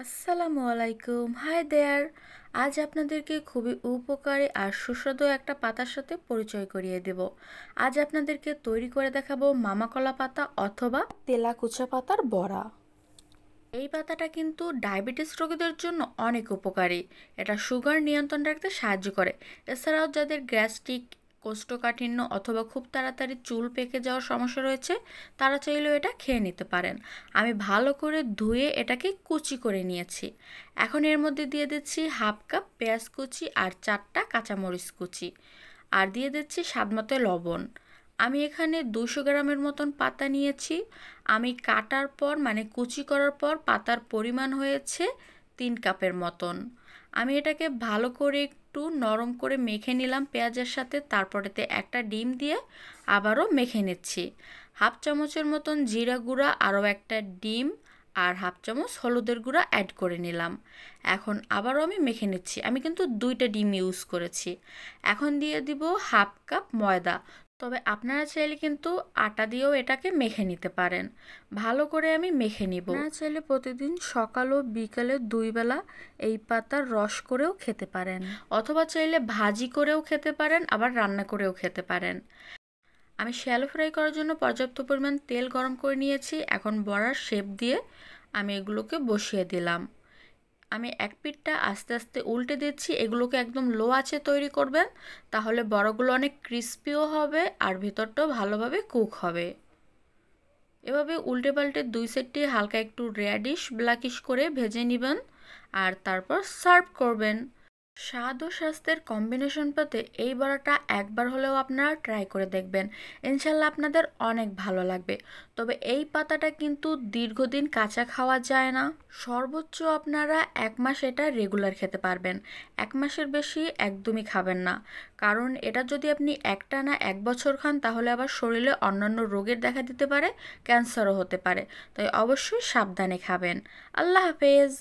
আসসালামু আলাইকুম, hi there. আজ আপনাদেরকে খুবই উপকারী আর সুস্বাদু একটা পাতার সাথে পরিচয় করিয়ে দেব। আজ আপনাদেরকে তৈরি করে দেখাবো মামাকলা পাতা অথবা তেলাকুচা পাতার বড়া। এই পাতাটা কিন্তু ডায়াবেটিস রোগীদের জন্য অনেক উপকারী। এটা সুগার নিয়ন্ত্রণ রাখতে সাহায্য করে। এছাড়াও যাদের গ্যাস্ট্রিক, কোষ্ঠকাঠিন্য অথবা খুব তাড়াতাড়ি চুল পেকে যাওয়ার সমস্যা রয়েছে, তারা চাইলেও এটা খেয়ে নিতে পারেন। আমি ভালো করে ধুয়ে এটাকে কুচি করে নিয়েছি। এখন এর মধ্যে দিয়ে দিচ্ছি হাফ কাপ পেঁয়াজ কুচি আর 4টা কাঁচামরিচ কুচি, আর দিয়ে দিচ্ছি স্বাদমতো লবণ। আমি এখানে 200 গ্রামের মতন পাতা নিয়েছি। আমি কাটার পর মানে কুচি করার পর পাতার পরিমাণ হয়েছে 3 কাপের মতন। আমি এটাকে ভালো করে একটু নরম করে মেখে নিলাম পেঁয়াজের সাথে। তারপরেতে একটা ডিম দিয়ে আবারও মেখে নিচ্ছি। হাফ চামচের মতন জিরা গুঁড়া, আরও একটা ডিম আর হাফ চামচ হলুদের গুঁড়া অ্যাড করে নিলাম। এখন আবারও আমি মেখে নিচ্ছি। আমি কিন্তু 2টা ডিম ইউজ করেছি। এখন দিয়ে দিব হাফ কাপ ময়দা। তবে আপনারা চাইলে কিন্তু আটা দিয়েও এটাকে মেখে নিতে পারেন। ভালো করে আমি মেখে নিব। আপনারা চাইলে প্রতিদিন সকাল ও বিকালে 2 বেলা এই পাতার রস করেও খেতে পারেন, অথবা চাইলে ভাজি করেও খেতে পারেন, আবার রান্না করেও খেতে পারেন। আমি শ্যালো ফ্রাই করার জন্য পর্যাপ্ত পরিমাণ তেল গরম করে নিয়েছি। এখন বড়ার শেপ দিয়ে আমি এগুলোকে বসিয়ে দিলাম। আমি এক পিঠটা আস্তে আস্তে উল্টে দিচ্ছি। এগুলোকে একদম লো আঁচে তৈরি করবেন, তাহলে বড়াগুলো অনেক ক্রিস্পিও হবে আর ভিতরটাও ভালোভাবে কুক হবে। এভাবে উল্টে পাল্টে 2 সাইডটি হালকা একটু রেডিশ ব্ল্যাকিশ করে ভেজে নেবেন, আর তারপর সার্ভ করবেন। স্বাদ ও স্বাস্থ্যের কম্বিনেশন পেতে এই বড়াটা একবার হলেও আপনারা ট্রাই করে দেখবেন। ইনশাল্লাহ আপনাদের অনেক ভালো লাগবে। তবে এই পাতাটা কিন্তু দীর্ঘদিন কাঁচা খাওয়া যায় না। সর্বোচ্চ আপনারা 1 মাস এটা রেগুলার খেতে পারবেন। 1 মাসের বেশি একদমই খাবেন না, কারণ এটা যদি আপনি একটানা 1 বছর খান তাহলে আবার শরীরে অন্যান্য রোগের দেখা দিতে পারে, ক্যান্সারও হতে পারে। তাই অবশ্যই সাবধানে খাবেন। আল্লাহ হাফেজ।